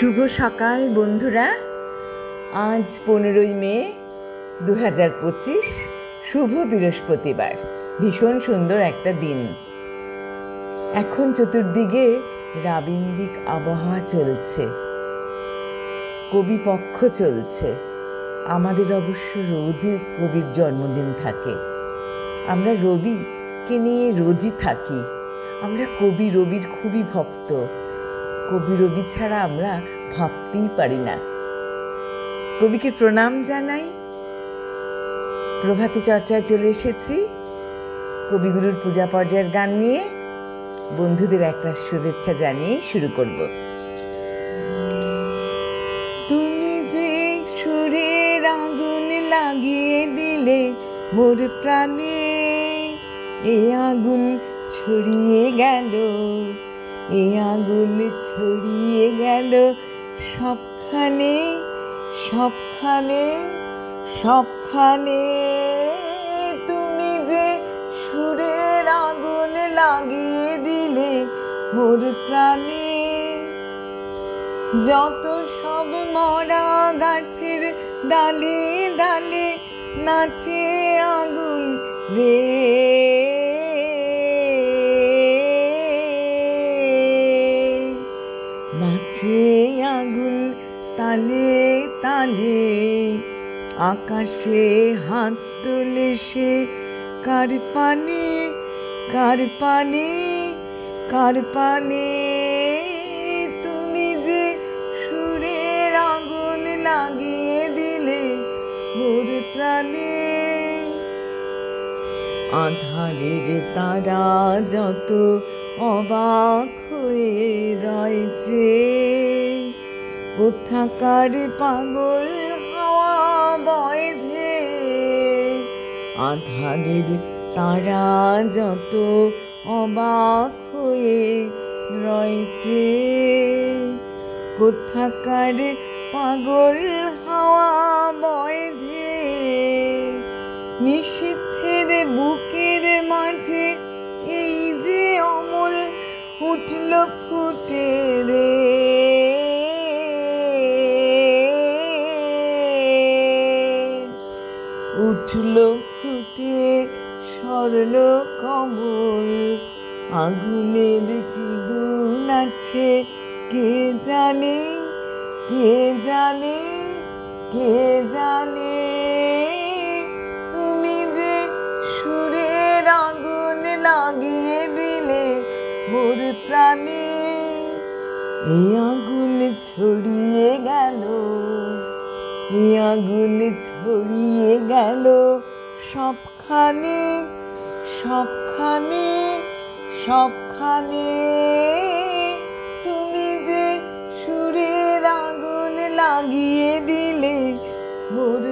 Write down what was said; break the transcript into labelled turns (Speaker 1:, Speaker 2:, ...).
Speaker 1: শুভ সকাল বন্ধুরা। আজ 15ই মে 2025, শুভ বৃহস্পতিবার। ভীষণ সুন্দর একটা দিন। এখন চতুর্দিকে রাবীন্দ্রিক আবহাওয়া চলছে, কবিপক্ষ চলছে। আমাদের অবশ্য রোজই কবির জন্মদিন থাকে। আমরা রবিকে নিয়ে রোজই থাকি। আমরা কবি রবির খুবই ভক্ত। কবি রবি ছাড়া আমরা ভাবতেই পারি না। কবিকে প্রণাম জানাই। প্রভাতী চর্চায় চলে এসেছি কবিগুরুর পূজা পর্যায়ের গান নিয়ে। বন্ধুদের একটা শুভেচ্ছা জানিয়ে শুরু করব। তুমি যে সুরের আগুন লাগিয়ে দিলে মোর প্রাণে, এ আগুন ছড়িয়ে গেল, এ আগুন ছড়িয়ে গেল সবখানে সবখানে সবখানে। তুমি যে সুরের আগুন লাগিয়ে দিলে মোর প্রাণে, যত সব মরা গাছের ডালে ডালে নাচে আগুন রে, নাচে আগুন তালে তালে। আকাশে হাত তোলে সে কার পানে, কার পানে, কার পানে। তুমি যে সুরের আগুন লাগিয়ে দিলে মোর প্রাণে, আধারের তারা যত অবাক হয়ে রয়েছে, কোথাকার পাগল হাওয়া বয়ধে। আধারের তারা যত অবাক হয়ে রয়েছে, কোথাকার পাগল হাওয়া বয়ধে। নিশীথের বুকের মাঝে এই যে অমল উঠল ফুটে রে, উঠল ফুটে স্বর্ণ কমল। আগুনের কি গুণ আছে কে জানে, কে জানে, কে জানে। তুমি যে সুরের আগুন লাগিয়ে দিলে মোর প্রাণে, এই আগুন ছড়িয়ে গেল, এই আগুন ছড়িয়ে গেল সবখানে সবখানে সবখানে। তুমি যে সুরের আগুন লাগিয়ে দিলে মোর